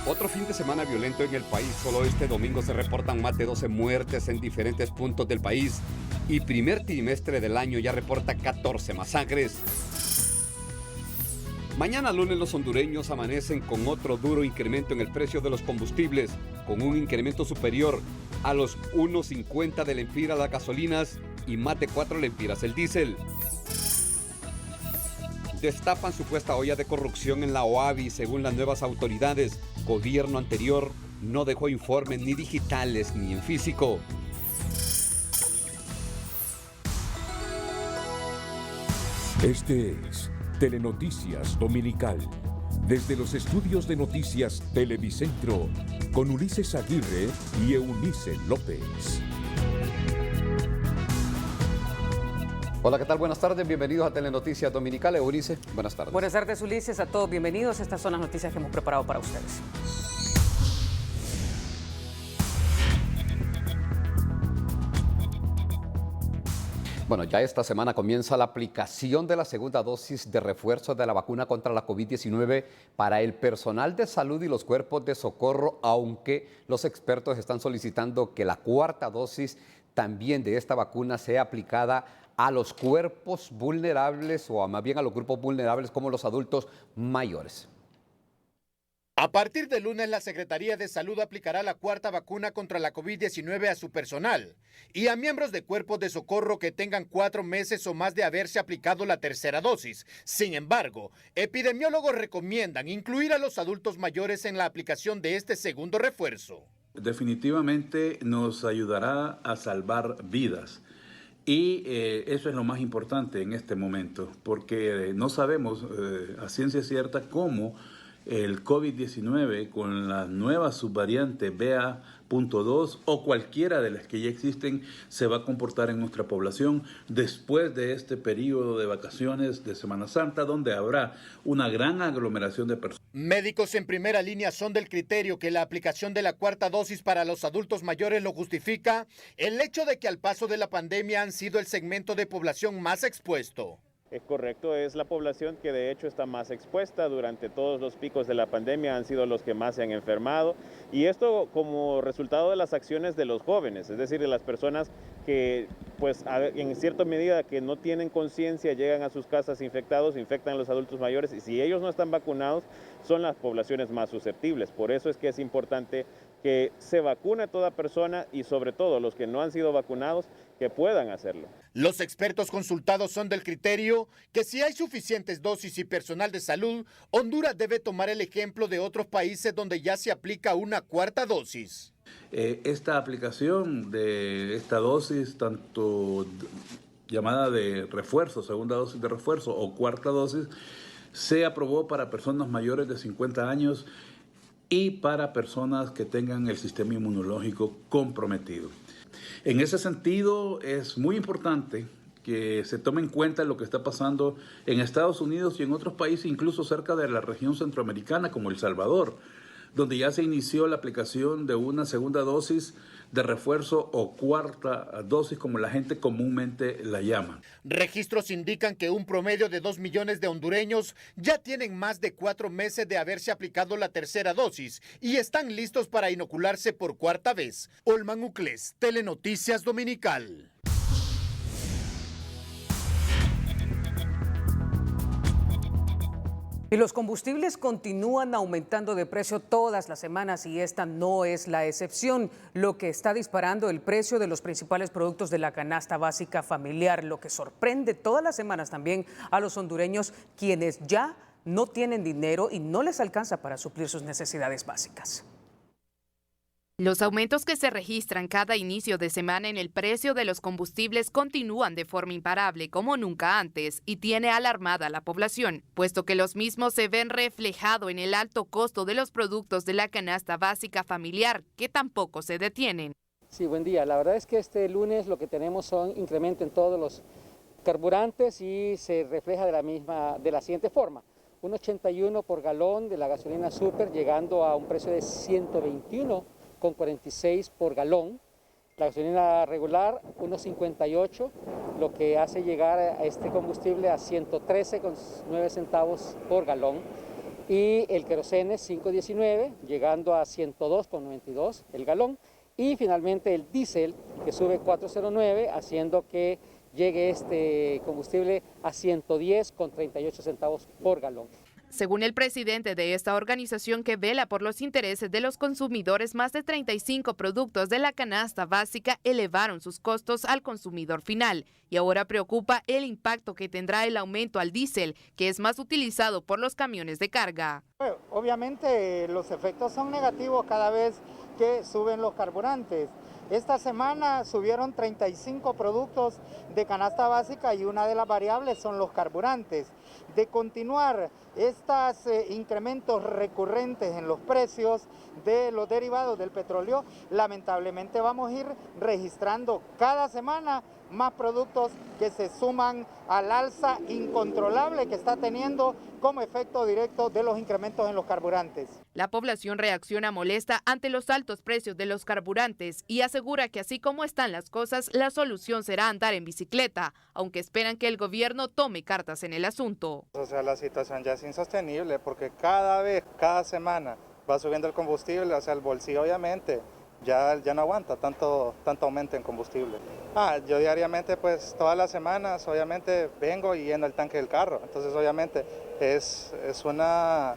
Otro fin de semana violento en el país. Solo este domingo se reportan más de 12 muertes en diferentes puntos del país. Y primer trimestre del año ya reporta 14 masacres. Mañana lunes los hondureños amanecen con otro duro incremento en el precio de los combustibles, con un incremento superior a los 1.50 de lempiras las gasolinas y más de 4 lempiras el diésel. Destapan supuesta olla de corrupción en la OAVI. Según las nuevas autoridades, gobierno anterior no dejó informes ni digitales ni en físico. Este es Telenoticias Dominical, desde los estudios de noticias Televicentro, con Ulises Aguirre y Eunice López. Hola, ¿qué tal? Buenas tardes, bienvenidos a Telenoticias Dominical. Eunice, buenas tardes. Buenas tardes, Ulises, a todos bienvenidos. Estas son las noticias que hemos preparado para ustedes. Bueno, ya esta semana comienza la aplicación de la segunda dosis de refuerzo de la vacuna contra la COVID-19 para el personal de salud y los cuerpos de socorro, aunque los expertos están solicitando que la cuarta dosis también de esta vacuna sea aplicada a los cuerpos vulnerables o más bien a los grupos vulnerables como los adultos mayores. A partir del lunes, la Secretaría de Salud aplicará la cuarta vacuna contra la COVID-19 a su personal y a miembros de cuerpos de socorro que tengan 4 meses o más de haberse aplicado la tercera dosis. Sin embargo, epidemiólogos recomiendan incluir a los adultos mayores en la aplicación de este segundo refuerzo. Definitivamente nos ayudará a salvar vidas. Y eso es lo más importante en este momento, porque no sabemos a ciencia cierta cómo el COVID-19 con la nueva subvariante BA.2 o cualquiera de las que ya existen se va a comportar en nuestra población después de este periodo de vacaciones de Semana Santa, donde habrá una gran aglomeración de personas. Médicos en primera línea son del criterio que la aplicación de la cuarta dosis para los adultos mayores lo justifica el hecho de que al paso de la pandemia han sido el segmento de población más expuesto. Es correcto, es la población que de hecho está más expuesta. Durante todos los picos de la pandemia han sido los que más se han enfermado, y esto como resultado de las acciones de los jóvenes, es decir, de las personas que pues en cierta medida que no tienen conciencia, llegan a sus casas infectados, infectan a los adultos mayores, y si ellos no están vacunados son las poblaciones más susceptibles. Por eso es que es importante que se vacune a toda persona y sobre todo los que no han sido vacunados que puedan hacerlo. Los expertos consultados son del criterio que si hay suficientes dosis y personal de salud, Honduras debe tomar el ejemplo de otros países donde ya se aplica una cuarta dosis. Esta aplicación de esta dosis, tanto llamada de refuerzo, segunda dosis de refuerzo o cuarta dosis, se aprobó para personas mayores de 50 años y para personas que tengan el sistema inmunológico comprometido. En ese sentido, es muy importante que se tome en cuenta lo que está pasando en Estados Unidos y en otros países, incluso cerca de la región centroamericana, como El Salvador, donde ya se inició la aplicación de una segunda dosis de refuerzo o cuarta dosis, como la gente comúnmente la llama. Registros indican que un promedio de 2 millones de hondureños ya tienen más de 4 meses de haberse aplicado la tercera dosis y están listos para inocularse por cuarta vez. Olman Uclés, Telenoticias Dominical. Y los combustibles continúan aumentando de precio todas las semanas y esta no es la excepción, lo que está disparando el precio de los principales productos de la canasta básica familiar, lo que sorprende todas las semanas también a los hondureños, quienes ya no tienen dinero y no les alcanza para suplir sus necesidades básicas. Los aumentos que se registran cada inicio de semana en el precio de los combustibles continúan de forma imparable como nunca antes y tiene alarmada a la población, puesto que los mismos se ven reflejado en el alto costo de los productos de la canasta básica familiar, que tampoco se detienen. Sí, buen día. La verdad es que este lunes lo que tenemos son incremento en todos los carburantes y se refleja de la siguiente forma. 1.81 por galón de la gasolina super, llegando a un precio de 121,46 por galón. La gasolina regular 1.58, lo que hace llegar a este combustible a 113,9 centavos por galón. y el querosene 5.19 llegando a 102,92 el galón, y finalmente el diésel que sube 4.09 haciendo que llegue este combustible a 110,38 centavos por galón. Según el presidente de esta organización que vela por los intereses de los consumidores, más de 35 productos de la canasta básica elevaron sus costos al consumidor final y ahora preocupa el impacto que tendrá el aumento al diésel, que es más utilizado por los camiones de carga. Obviamente los efectos son negativos cada vez que suben los carburantes. Esta semana subieron 35 productos de canasta básica y una de las variables son los carburantes. De continuar estos incrementos recurrentes en los precios de los derivados del petróleo, lamentablemente vamos a ir registrando cada semana más productos que se suman al alza incontrolable que está teniendo como efecto directo de los incrementos en los carburantes. La población reacciona molesta ante los altos precios de los carburantes y asegura que así como están las cosas, la solución será andar en bicicleta, aunque esperan que el gobierno tome cartas en el asunto. O sea, la situación ya es insostenible porque cada semana va subiendo el combustible, o sea, el bolsillo obviamente ya no aguanta tanto aumento en combustible. Yo diariamente, pues todas las semanas, obviamente vengo y lleno el tanque del carro, entonces obviamente es una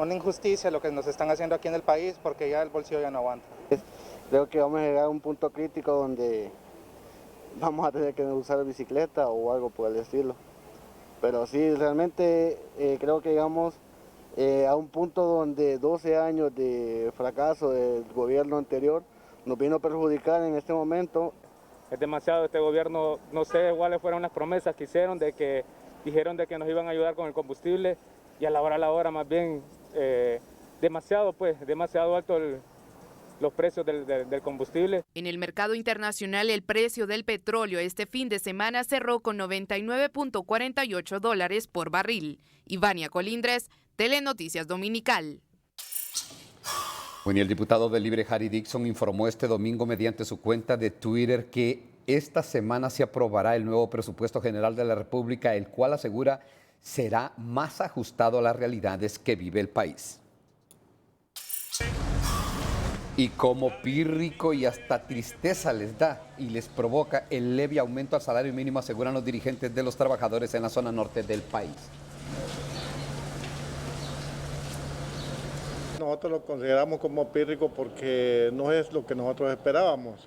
injusticia lo que nos están haciendo aquí en el país porque ya el bolsillo ya no aguanta. Creo que vamos a llegar a un punto crítico donde vamos a tener que usar bicicleta o algo por el estilo. Pero sí, realmente creo que llegamos a un punto donde 12 años de fracaso del gobierno anterior nos vino a perjudicar en este momento. Es demasiado este gobierno, no sé cuáles fueron las promesas que hicieron, dijeron de que nos iban a ayudar con el combustible y a la hora más bien demasiado alto los precios del combustible. En el mercado internacional, el precio del petróleo este fin de semana cerró con $99.48 por barril. Ivania Colindres, Telenoticias Dominical. Bueno, y el diputado del Libre Harry Dixon informó este domingo mediante su cuenta de Twitter que esta semana se aprobará el nuevo presupuesto general de la República, el cual asegura será más ajustado a las realidades que vive el país. Y como pírrico y hasta tristeza les da y les provoca el leve aumento al salario mínimo, aseguran los dirigentes de los trabajadores en la zona norte del país. Nosotros lo consideramos como pírrico porque no es lo que nosotros esperábamos.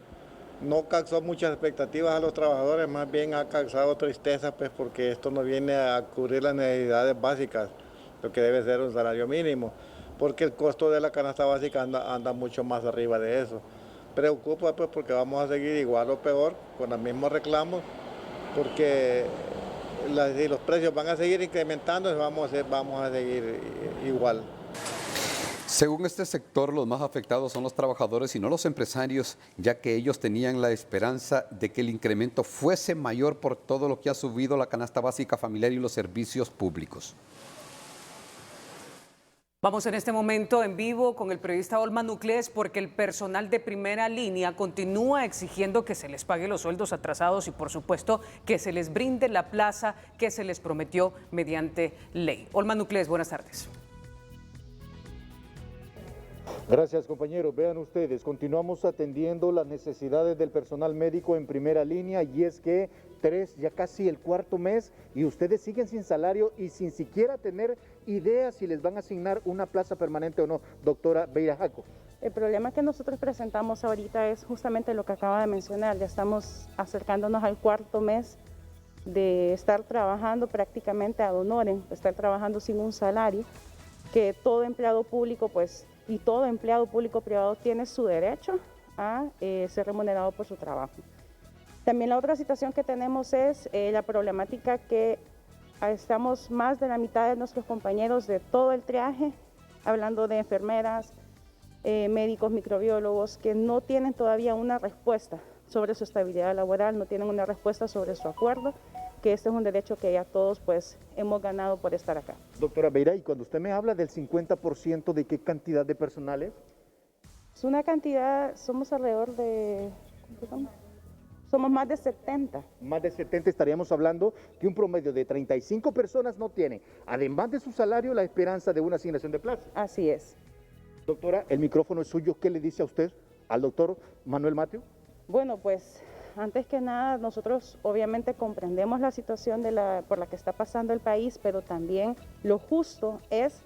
No causó muchas expectativas a los trabajadores, más bien ha causado tristeza, pues porque esto no viene a cubrir las necesidades básicas, lo que debe ser un salario mínimo, porque el costo de la canasta básica anda mucho más arriba de eso. Preocupa pues porque vamos a seguir igual o peor, con los mismos reclamos, porque si los precios van a seguir incrementando, vamos a seguir igual. Según este sector, los más afectados son los trabajadores y no los empresarios, ya que ellos tenían la esperanza de que el incremento fuese mayor por todo lo que ha subido la canasta básica familiar y los servicios públicos. Vamos en este momento en vivo con el periodista Olma Nuclés porque el personal de primera línea continúa exigiendo que se les pague los sueldos atrasados y por supuesto que se les brinde la plaza que se les prometió mediante ley. Olma Nuclés, buenas tardes. Gracias, compañeros. Vean ustedes, continuamos atendiendo las necesidades del personal médico en primera línea y es que ya casi el cuarto mes y ustedes siguen sin salario y sin siquiera tener idea si les van a asignar una plaza permanente o no. Doctora Beira Jaco. El problema que nosotros presentamos ahorita es justamente lo que acaba de mencionar. Ya estamos acercándonos al cuarto mes de estar trabajando prácticamente ad honorem, estar trabajando sin un salario, que todo empleado público y todo empleado público privado tiene su derecho a ser remunerado por su trabajo. También la otra situación que tenemos es la problemática que estamos más de la mitad de nuestros compañeros de todo el triaje, hablando de enfermeras, médicos, microbiólogos, que no tienen todavía una respuesta sobre su estabilidad laboral, no tienen una respuesta sobre su acuerdo, que este es un derecho que ya todos hemos ganado por estar acá. Doctora Beira, y cuando usted me habla del 50%, ¿de qué cantidad de personal es? Es una cantidad, somos alrededor de Somos más de 70. Más de 70, estaríamos hablando que un promedio de 35 personas no tienen, además de su salario, la esperanza de una asignación de plaza. Así es. Doctora, el micrófono es suyo. ¿Qué le dice a usted, al doctor Manuel Mateo? Bueno, pues antes que nada, nosotros obviamente comprendemos la situación por la que está pasando el país, pero también lo justo es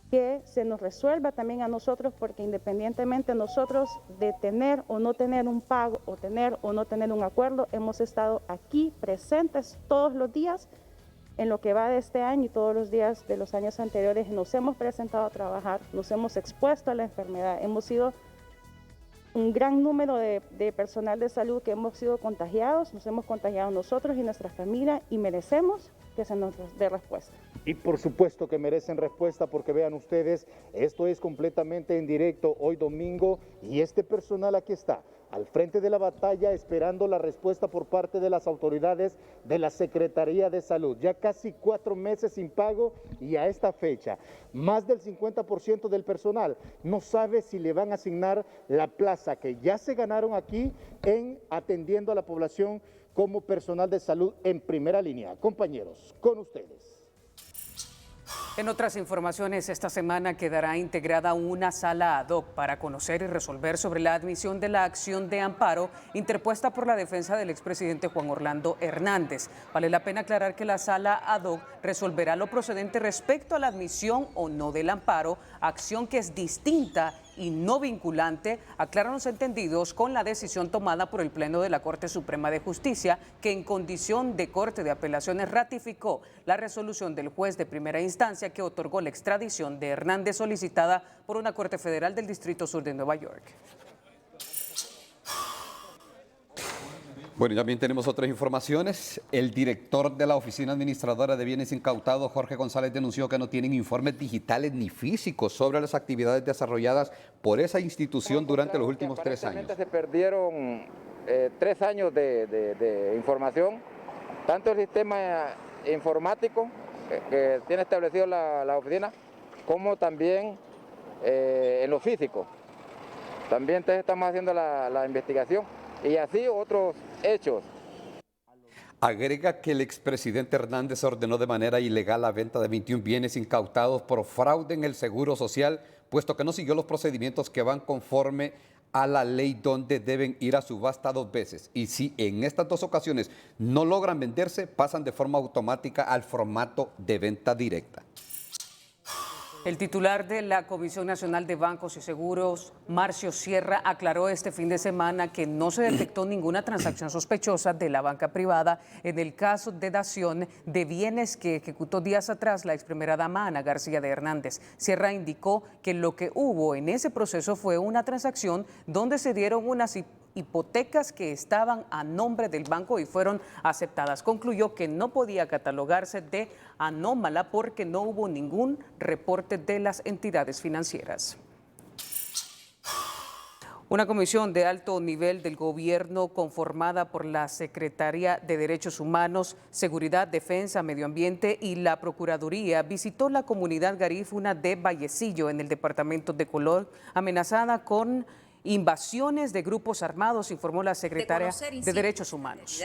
que se nos resuelva también a nosotros, porque independientemente nosotros de tener o no tener un pago, o tener o no tener un acuerdo, hemos estado aquí presentes todos los días en lo que va de este año y todos los días de los años anteriores. Nos hemos presentado a trabajar, nos hemos expuesto a la enfermedad, hemos sido un gran número de personal de salud que hemos sido contagiados, nos hemos contagiado nosotros y nuestra familia, y merecemos que se nos dé respuesta. Y por supuesto que merecen respuesta, porque vean ustedes, esto es completamente en directo hoy domingo, y este personal aquí está, al frente de la batalla, esperando la respuesta por parte de las autoridades de la Secretaría de Salud. Ya casi 4 meses sin pago, y a esta fecha, más del 50% del personal no sabe si le van a asignar la plaza que ya se ganaron aquí en atendiendo a la población como personal de salud en primera línea. Compañeros, con ustedes. En otras informaciones, esta semana quedará integrada una sala ad hoc para conocer y resolver sobre la admisión de la acción de amparo interpuesta por la defensa del expresidente Juan Orlando Hernández. Vale la pena aclarar que la sala ad hoc resolverá lo procedente respecto a la admisión o no del amparo, acción que es distinta y no vinculante, aclaran los entendidos con la decisión tomada por el Pleno de la Corte Suprema de Justicia, que en condición de Corte de Apelaciones ratificó la resolución del juez de primera instancia que otorgó la extradición de Hernández solicitada por una Corte Federal del Distrito Sur de Nueva York. Bueno, también tenemos otras informaciones. El director de la Oficina Administradora de Bienes Incautados, Jorge González, denunció que no tienen informes digitales ni físicos sobre las actividades desarrolladas por esa institución durante los últimos 3 años. Se perdieron 3 años de información, tanto el sistema informático que tiene establecido la oficina, como también en lo físico. También estamos haciendo la investigación y así otros hechos. Agrega que el expresidente Hernández ordenó de manera ilegal la venta de 21 bienes incautados por fraude en el Seguro Social, puesto que no siguió los procedimientos que van conforme a la ley, donde deben ir a subasta 2 veces. Y si en estas 2 ocasiones no logran venderse, pasan de forma automática al formato de venta directa. El titular de la Comisión Nacional de Bancos y Seguros, Marcio Sierra, aclaró este fin de semana que no se detectó ninguna transacción sospechosa de la banca privada en el caso de dación de bienes que ejecutó días atrás la ex primera dama Ana García de Hernández. Sierra indicó que lo que hubo en ese proceso fue una transacción donde se dieron unas hipotecas que estaban a nombre del banco y fueron aceptadas. Concluyó que no podía catalogarse de anómala porque no hubo ningún reporte de las entidades financieras. Una comisión de alto nivel del gobierno conformada por la Secretaría de Derechos Humanos, Seguridad, Defensa, Medio Ambiente y la Procuraduría visitó la comunidad garífuna de Vallecillo en el departamento de Colón, amenazada con invasiones de grupos armados, informó la secretaria de Derechos Humanos.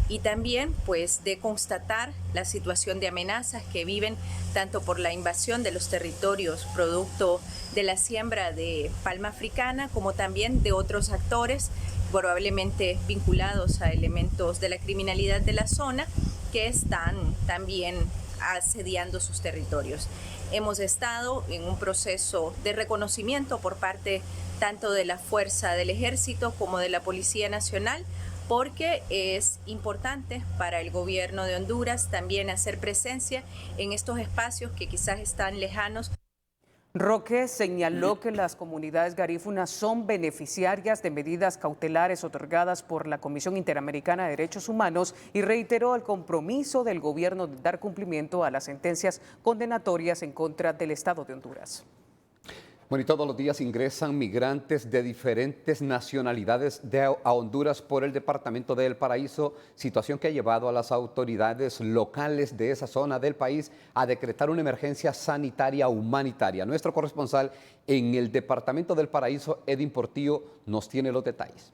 Y también pues de constatar la situación de amenazas que viven tanto por la invasión de los territorios producto de la siembra de palma africana, como también de otros actores probablemente vinculados a elementos de la criminalidad de la zona que están también asediando sus territorios. Hemos estado en un proceso de reconocimiento por parte tanto de la Fuerza del Ejército como de la Policía Nacional, porque es importante para el gobierno de Honduras también hacer presencia en estos espacios que quizás están lejanos. Roque señaló que las comunidades garífunas son beneficiarias de medidas cautelares otorgadas por la Comisión Interamericana de Derechos Humanos y reiteró el compromiso del gobierno de dar cumplimiento a las sentencias condenatorias en contra del Estado de Honduras. Bueno, y todos los días ingresan migrantes de diferentes nacionalidades a Honduras por el departamento de El Paraíso, situación que ha llevado a las autoridades locales de esa zona del país a decretar una emergencia sanitaria humanitaria. Nuestro corresponsal en el departamento del Paraíso, Edwin Portillo, nos tiene los detalles.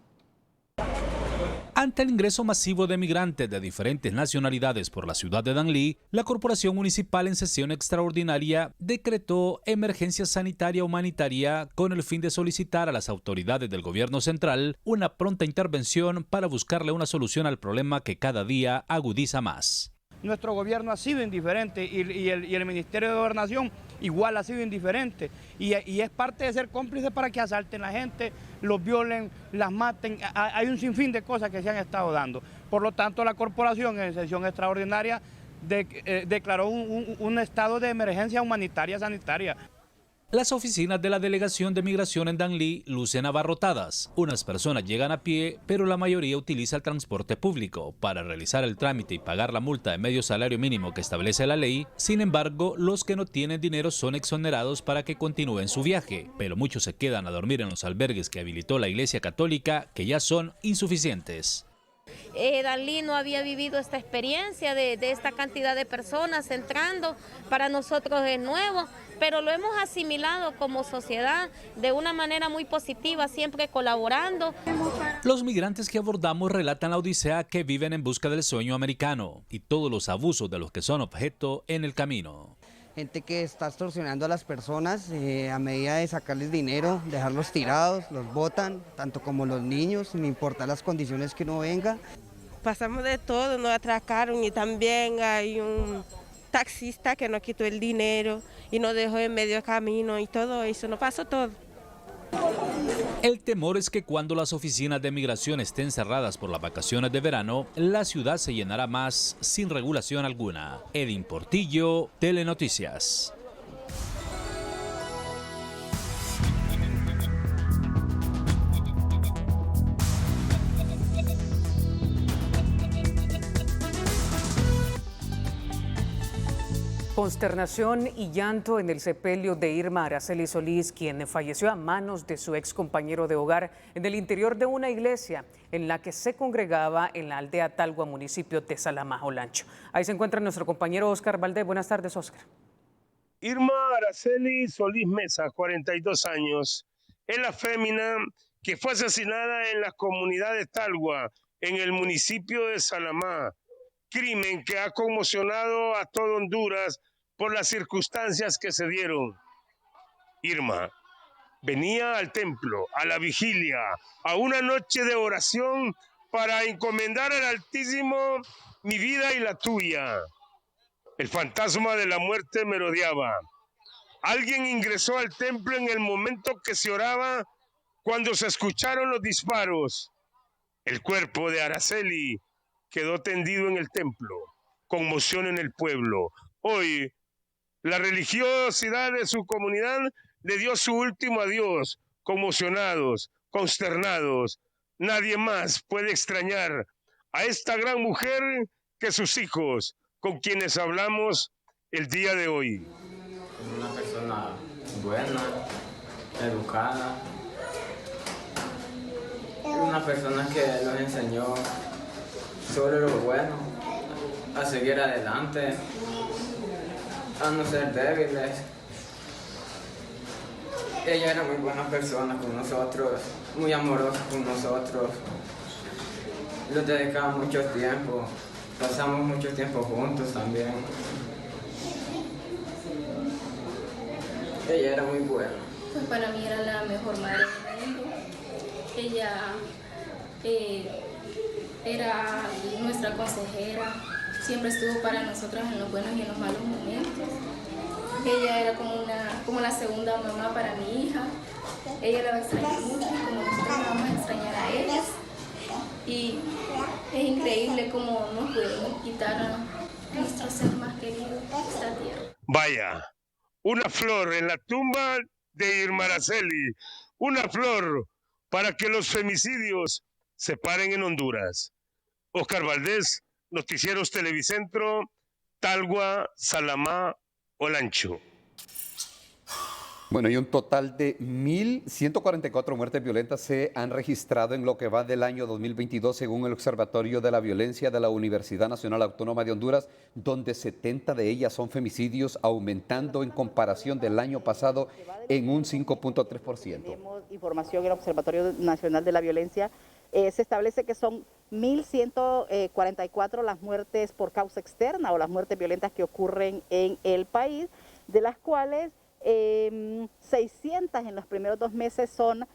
Ante el ingreso masivo de migrantes de diferentes nacionalidades por la ciudad de Danlí, la Corporación Municipal en sesión extraordinaria decretó emergencia sanitaria humanitaria con el fin de solicitar a las autoridades del gobierno central una pronta intervención para buscarle una solución al problema que cada día agudiza más. Nuestro gobierno ha sido indiferente y el Ministerio de Gobernación igual ha sido indiferente y es parte de ser cómplice para que asalten a la gente, los violen, las maten. Hay un sinfín de cosas que se han estado dando. Por lo tanto, la corporación en sesión extraordinaria declaró un estado de emergencia humanitaria sanitaria. Las oficinas de la Delegación de Migración en Danlí lucen abarrotadas. Unas personas llegan a pie, pero la mayoría utiliza el transporte público para realizar el trámite y pagar la multa de medio salario mínimo que establece la ley. Sin embargo, los que no tienen dinero son exonerados para que continúen su viaje, pero muchos se quedan a dormir en los albergues que habilitó la Iglesia Católica, que ya son insuficientes. Danlí no había vivido esta experiencia de esta cantidad de personas entrando, para nosotros es nuevo, pero lo hemos asimilado como sociedad de una manera muy positiva, siempre colaborando. Los migrantes que abordamos relatan la odisea que viven en busca del sueño americano y todos los abusos de los que son objeto en el camino. Gente que está extorsionando a las personas a medida de sacarles dinero, dejarlos tirados, los botan, tanto como los niños, sin importar las condiciones que uno venga. Pasamos de todo, nos atracaron y también hay un taxista que nos quitó el dinero y nos dejó en medio camino y todo eso, nos pasó todo. El temor es que cuando las oficinas de migración estén cerradas por las vacaciones de verano, la ciudad se llenará más sin regulación alguna. Edin Portillo, Telenoticias. Consternación y llanto en el sepelio de Irma Araceli Solís, quien falleció a manos de su ex compañero de hogar en el interior de una iglesia en la que se congregaba en la aldea Talgua, municipio de Salamá, Olancho. Ahí se encuentra nuestro compañero Oscar Valdés. Buenas tardes, Oscar. Irma Araceli Solís Mesa, 42 años, es la fémina que fue asesinada en la comunidad de Talgua, en el municipio de Salamá. Crimen que ha conmocionado a todo Honduras por las circunstancias que se dieron. Irma venía al templo, a la vigilia, a una noche de oración para encomendar al Altísimo mi vida y la tuya. El fantasma de la muerte me rodeaba. Alguien ingresó al templo en el momento que se oraba, cuando se escucharon los disparos. El cuerpo de Araceli quedó tendido en el templo, conmoción en el pueblo. Hoy, la religiosidad de su comunidad le dio su último adiós, conmocionados, consternados. Nadie más puede extrañar a esta gran mujer que sus hijos, con quienes hablamos el día de hoy. Una persona buena, educada, una persona que nos enseñó solo lo bueno, a seguir adelante, a no ser débiles. Ella era muy buena persona con nosotros, muy amorosa con nosotros. Nos dedicaba mucho tiempo, pasamos mucho tiempo juntos también. Ella era muy buena. Pues para mí era la mejor madre del mundo. Ella era nuestra consejera, siempre estuvo para nosotros en los buenos y en los malos momentos. Ella era como la segunda mamá para mi hija. Ella la va a extrañar mucho, como nosotros la vamos a extrañar a ellas. Y es increíble cómo nos pudieron quitar a nuestro ser más querido de esta tierra. Vaya, una flor en la tumba de Irma Araceli, una flor para que los femicidios se paren en Honduras. Oscar Valdés, Noticieros Televicentro, Talgua, Salamá, Olancho. Bueno, y un total de 1.144 muertes violentas se han registrado en lo que va del año 2022, según el Observatorio de la Violencia de la Universidad Nacional Autónoma de Honduras, donde 70 de ellas son femicidios, aumentando en comparación del año pasado en un 5.3%. Tenemos información en el Observatorio Nacional de la Violencia Se establece que son 1.144 las muertes por causa externa o las muertes violentas que ocurren en el país, de las cuales 600 en los primeros 2 meses son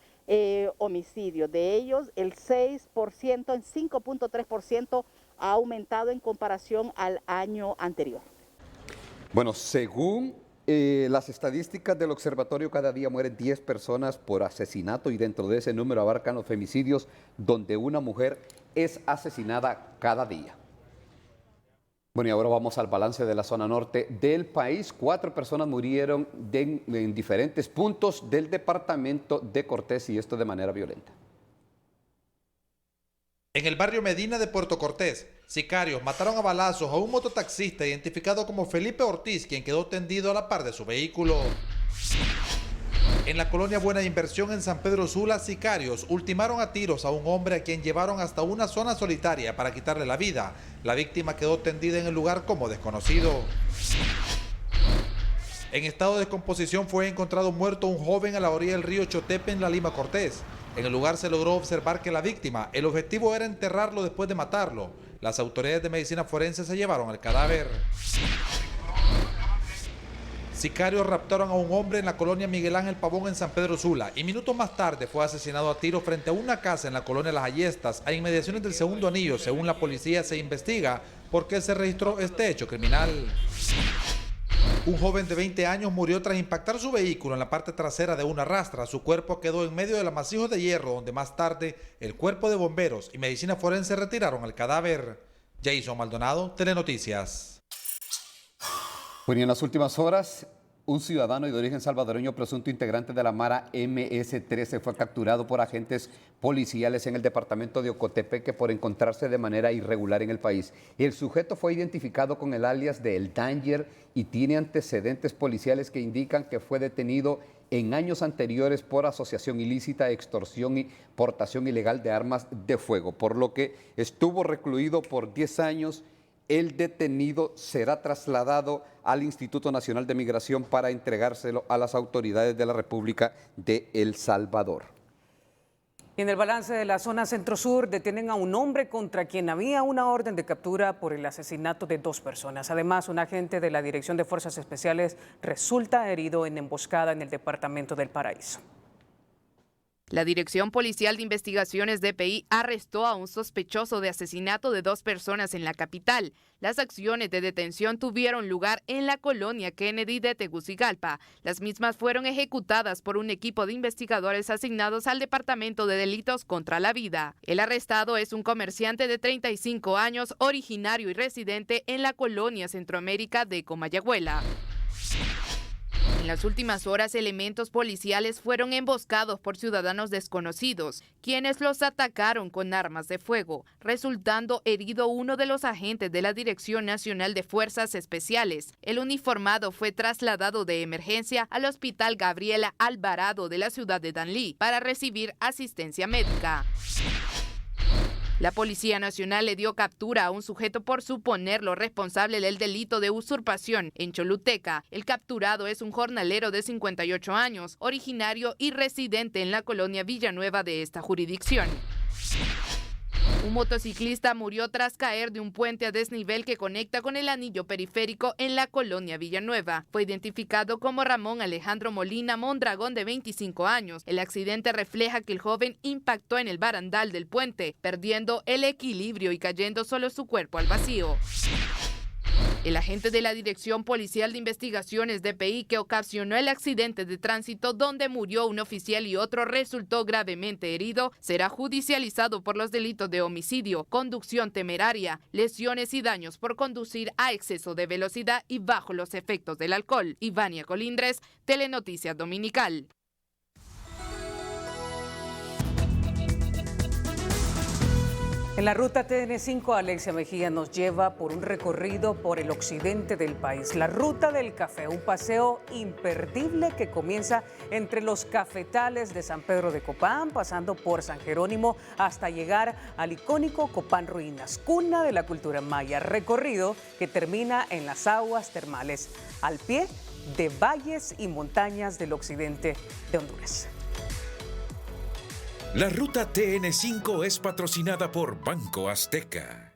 homicidios. De ellos, el 6%, en 5.3% ha aumentado en comparación al año anterior. Bueno, según las estadísticas del observatorio, cada día mueren 10 personas por asesinato y dentro de ese número abarcan los femicidios, donde una mujer es asesinada cada día. Bueno, y ahora vamos al balance de la zona norte del país. 4 personas murieron en diferentes puntos del departamento de Cortés y esto de manera violenta. En el barrio Medina de Puerto Cortés, sicarios mataron a balazos a un mototaxista identificado como Felipe Ortiz, quien quedó tendido a la par de su vehículo. En la colonia Buena Inversión en San Pedro Sula, sicarios ultimaron a tiros a un hombre a quien llevaron hasta una zona solitaria para quitarle la vida. La víctima quedó tendida en el lugar como desconocido. En estado de descomposición fue encontrado muerto un joven a la orilla del río Chotepe en la Lima Cortés. En el lugar se logró observar que la víctima, el objetivo era enterrarlo después de matarlo. Las autoridades de medicina forense se llevaron el cadáver. Sicarios raptaron a un hombre en la colonia Miguel Ángel Pavón en San Pedro Sula y minutos más tarde fue asesinado a tiros frente a una casa en la colonia Las Ayestas, a inmediaciones del Segundo Anillo. Según la policía, se investiga por qué se registró este hecho criminal. Un joven de 20 años murió tras impactar su vehículo en la parte trasera de una rastra. Su cuerpo quedó en medio del amasijo de hierro, donde más tarde el cuerpo de bomberos y medicina forense retiraron el cadáver. Jason Maldonado, Telenoticias. Bueno, y en las últimas horas, un ciudadano y de origen salvadoreño, presunto integrante de la Mara MS-13, fue capturado por agentes policiales en el departamento de Ocotepeque por encontrarse de manera irregular en el país. El sujeto fue identificado con el alias de El Danger y tiene antecedentes policiales que indican que fue detenido en años anteriores por asociación ilícita, extorsión y portación ilegal de armas de fuego, por lo que estuvo recluido por 10 años. El detenido será trasladado al Instituto Nacional de Migración para entregárselo a las autoridades de la República de El Salvador. Y en el balance de la zona centro-sur detienen a un hombre contra quien había una orden de captura por el asesinato de 2 personas. Además, un agente de la Dirección de Fuerzas Especiales resulta herido en emboscada en el departamento del Paraíso. La Dirección Policial de Investigaciones DPI arrestó a un sospechoso de asesinato de 2 personas en la capital. Las acciones de detención tuvieron lugar en la colonia Kennedy de Tegucigalpa. Las mismas fueron ejecutadas por un equipo de investigadores asignados al Departamento de Delitos contra la Vida. El arrestado es un comerciante de 35 años, originario y residente en la colonia Centroamérica de Comayagüela. En las últimas horas, elementos policiales fueron emboscados por ciudadanos desconocidos, quienes los atacaron con armas de fuego, resultando herido uno de los agentes de la Dirección Nacional de Fuerzas Especiales. El uniformado fue trasladado de emergencia al Hospital Gabriela Alvarado de la ciudad de Danlí para recibir asistencia médica. La Policía Nacional le dio captura a un sujeto por suponerlo responsable del delito de usurpación en Choluteca. El capturado es un jornalero de 58 años, originario y residente en la colonia Villanueva de esta jurisdicción. Un motociclista murió tras caer de un puente a desnivel que conecta con el anillo periférico en la colonia Villanueva. Fue identificado como Ramón Alejandro Molina Mondragón, de 25 años. El accidente refleja que el joven impactó en el barandal del puente, perdiendo el equilibrio y cayendo solo su cuerpo al vacío. El agente de la Dirección Policial de Investigaciones DPI que ocasionó el accidente de tránsito donde murió un oficial y otro resultó gravemente herido será judicializado por los delitos de homicidio, conducción temeraria, lesiones y daños por conducir a exceso de velocidad y bajo los efectos del alcohol. Ivania Colindres, Telenoticias Dominical. En la ruta TN5, Alexia Mejía nos lleva por un recorrido por el occidente del país. La Ruta del Café, un paseo imperdible que comienza entre los cafetales de San Pedro de Copán, pasando por San Jerónimo hasta llegar al icónico Copán Ruinas, cuna de la cultura maya. Recorrido que termina en las aguas termales, al pie de valles y montañas del occidente de Honduras. La ruta TN5 es patrocinada por Banco Azteca.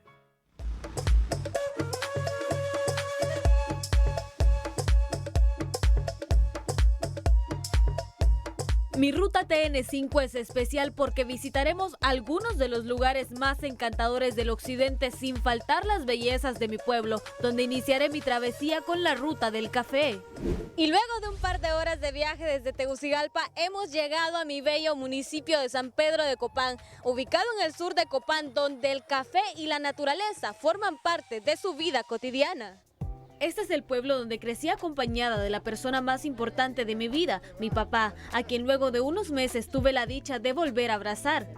Mi ruta TN5 es especial porque visitaremos algunos de los lugares más encantadores del occidente sin faltar las bellezas de mi pueblo, donde iniciaré mi travesía con la ruta del café. Y luego de un par de horas de viaje desde Tegucigalpa, hemos llegado a mi bello municipio de San Pedro de Copán, ubicado en el sur de Copán, donde el café y la naturaleza forman parte de su vida cotidiana. Este es el pueblo donde crecí acompañada de la persona más importante de mi vida, mi papá, a quien luego de unos meses tuve la dicha de volver a abrazar.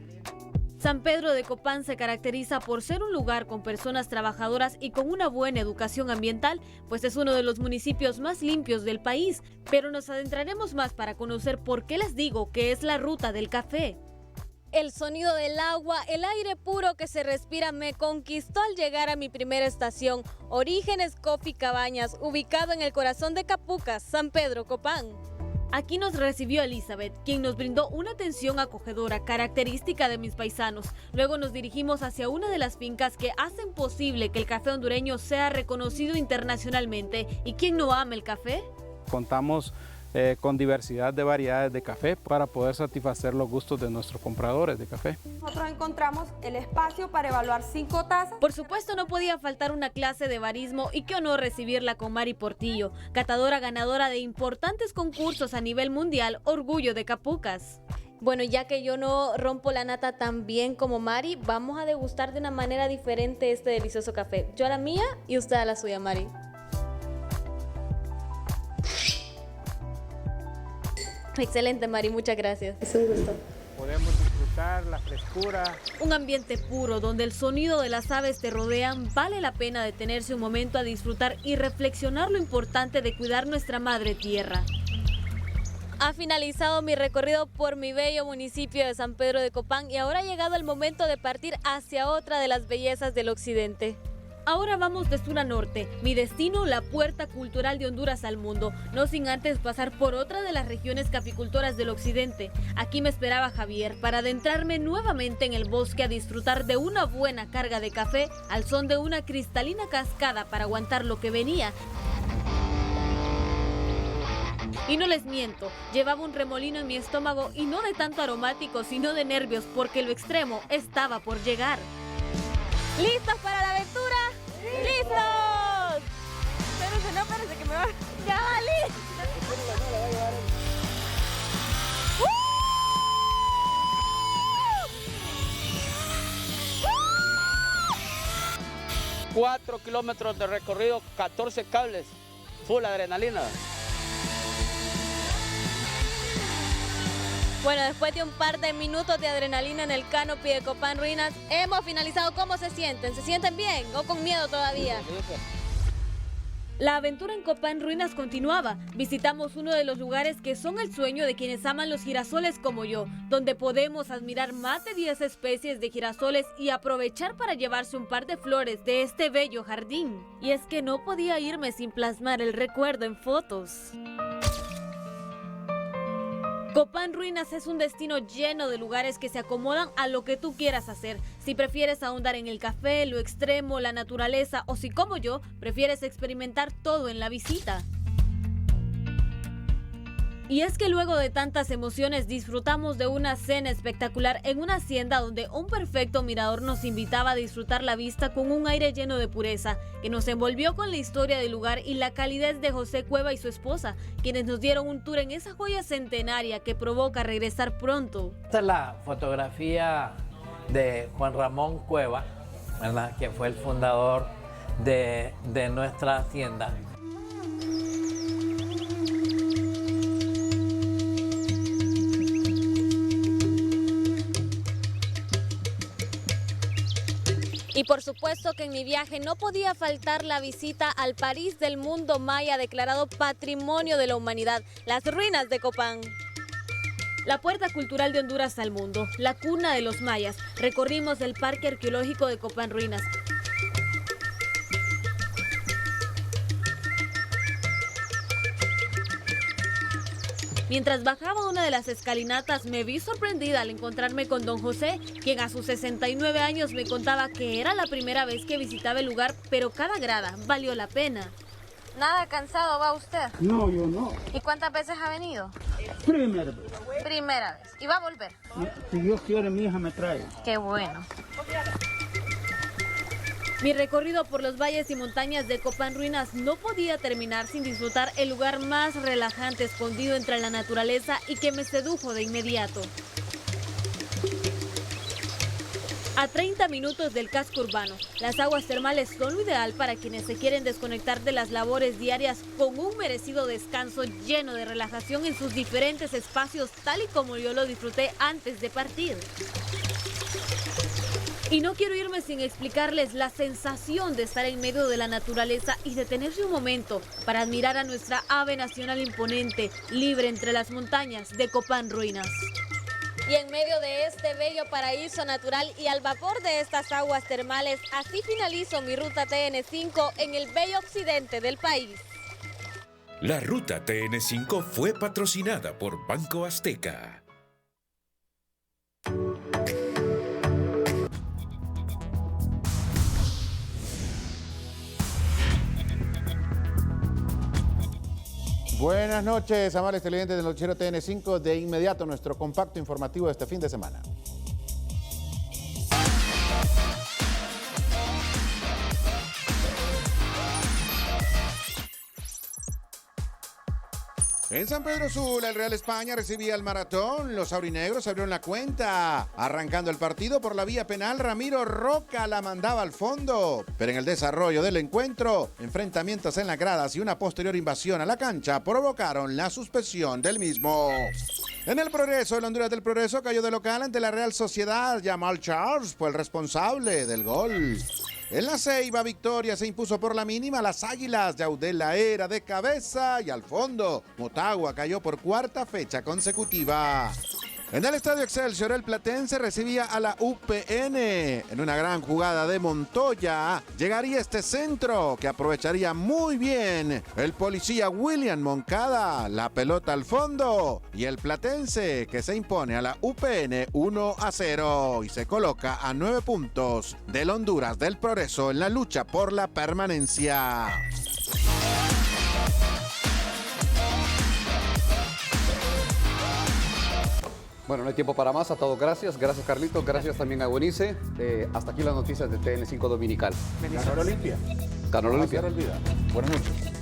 San Pedro de Copán se caracteriza por ser un lugar con personas trabajadoras y con una buena educación ambiental, pues es uno de los municipios más limpios del país, pero nos adentraremos más para conocer por qué les digo que es la ruta del café. El sonido del agua, el aire puro que se respira me conquistó al llegar a mi primera estación, Orígenes Coffee Cabañas, ubicado en el corazón de Capucas, San Pedro, Copán. Aquí nos recibió Elizabeth, quien nos brindó una atención acogedora, característica de mis paisanos. Luego nos dirigimos hacia una de las fincas que hacen posible que el café hondureño sea reconocido internacionalmente. ¿Y quién no ama el café? Contamos con diversidad de variedades de café para poder satisfacer los gustos de nuestros compradores de café. Nosotros encontramos el espacio para evaluar 5 tazas. Por supuesto no podía faltar una clase de barismo y qué honor recibirla con Mari Portillo, catadora ganadora de importantes concursos a nivel mundial, orgullo de Capucas. Bueno, ya que yo no rompo la nata tan bien como Mari, vamos a degustar de una manera diferente este delicioso café. Yo a la mía y usted a la suya, Mari. Excelente, Mari, muchas gracias. Es un gusto. Podemos disfrutar la frescura. Un ambiente puro donde el sonido de las aves te rodean, vale la pena detenerse un momento a disfrutar y reflexionar lo importante de cuidar nuestra madre tierra. Ha finalizado mi recorrido por mi bello municipio de San Pedro de Copán y ahora ha llegado el momento de partir hacia otra de las bellezas del occidente. Ahora vamos de sur a norte, mi destino la puerta cultural de Honduras al mundo, no sin antes pasar por otra de las regiones caficultoras del occidente. Aquí me esperaba Javier para adentrarme nuevamente en el bosque a disfrutar de una buena carga de café al son de una cristalina cascada para aguantar lo que venía. Y no les miento, llevaba un remolino en mi estómago y no de tanto aromático sino de nervios porque lo extremo estaba por llegar. ¿Listos para la aventura? ¡Listos! Espérense que me va... ¡Ya valí! ¡Uh! 4 kilómetros de recorrido, 14 cables, full adrenalina. Bueno, después de un par de minutos de adrenalina en el canopy de Copán Ruinas, hemos finalizado. ¿Cómo se sienten? ¿Se sienten bien o con miedo todavía? La aventura en Copán Ruinas continuaba. Visitamos uno de los lugares que son el sueño de quienes aman los girasoles como yo, donde podemos admirar más de 10 especies de girasoles y aprovechar para llevarse un par de flores de este bello jardín. Y es que no podía irme sin plasmar el recuerdo en fotos. Copán Ruinas es un destino lleno de lugares que se acomodan a lo que tú quieras hacer. Si prefieres ahondar en el café, lo extremo, la naturaleza o si como yo, prefieres experimentar todo en la visita. Y es que luego de tantas emociones disfrutamos de una cena espectacular en una hacienda donde un perfecto mirador nos invitaba a disfrutar la vista con un aire lleno de pureza, que nos envolvió con la historia del lugar y la calidez de José Cueva y su esposa, quienes nos dieron un tour en esa joya centenaria que provoca regresar pronto. Esta es la fotografía de Juan Ramón Cueva, ¿verdad? Que fue el fundador de nuestra hacienda. Y por supuesto que en mi viaje no podía faltar la visita al París del mundo maya declarado Patrimonio de la Humanidad, las ruinas de Copán. La puerta cultural de Honduras al mundo, la cuna de los mayas. Recorrimos el Parque Arqueológico de Copán Ruinas. Mientras bajaba una de las escalinatas me vi sorprendida al encontrarme con don José, quien a sus 69 años me contaba que era la primera vez que visitaba el lugar, pero cada grada valió la pena. ¿Nada cansado va usted? No, yo no. ¿Y cuántas veces ha venido? Primera vez. Primera vez. ¿Y va a volver? Si Dios quiere, mi hija me trae. Qué bueno. Mi recorrido por los valles y montañas de Copán Ruinas no podía terminar sin disfrutar el lugar más relajante escondido entre la naturaleza y que me sedujo de inmediato. A 30 minutos del casco urbano, las aguas termales son lo ideal para quienes se quieren desconectar de las labores diarias con un merecido descanso lleno de relajación en sus diferentes espacios, tal y como yo lo disfruté antes de partir. Y no quiero irme sin explicarles la sensación de estar en medio de la naturaleza y detenerse un momento para admirar a nuestra ave nacional imponente, libre entre las montañas de Copán Ruinas. Y en medio de este bello paraíso natural y al vapor de estas aguas termales, así finalizo mi ruta TN5 en el bello occidente del país. La ruta TN5 fue patrocinada por Banco Azteca. Buenas noches, amables televidentes del noticiero TN5. De inmediato, nuestro compacto informativo de este fin de semana. En San Pedro Sula, el Real España recibía el Maratón. Los aurinegros abrieron la cuenta. Arrancando el partido por la vía penal, Ramiro Roca la mandaba al fondo. Pero en el desarrollo del encuentro, enfrentamientos en las gradas y una posterior invasión a la cancha provocaron la suspensión del mismo. En el Progreso, el Honduras del Progreso cayó de local ante la Real Sociedad. Jamal Charles fue el responsable del gol. En la Ceiba, Victoria se impuso por la mínima a las Águilas. Yaudela era de cabeza y al fondo. Motagua cayó por cuarta fecha consecutiva. En el Estadio Excelsior, el Platense recibía a la UPN. En una gran jugada de Montoya, llegaría este centro que aprovecharía muy bien el policía William Moncada. La pelota al fondo y el Platense que se impone a la UPN 1-0 y se coloca a 9 puntos del Honduras del Progreso en la lucha por la permanencia. Bueno, no hay tiempo para más. A todos gracias. Gracias, Carlitos. Gracias también a Bonice. Hasta aquí las noticias de TN5 Dominical. Ganó la Olimpia. Ganó la Olimpia. Buenas noches.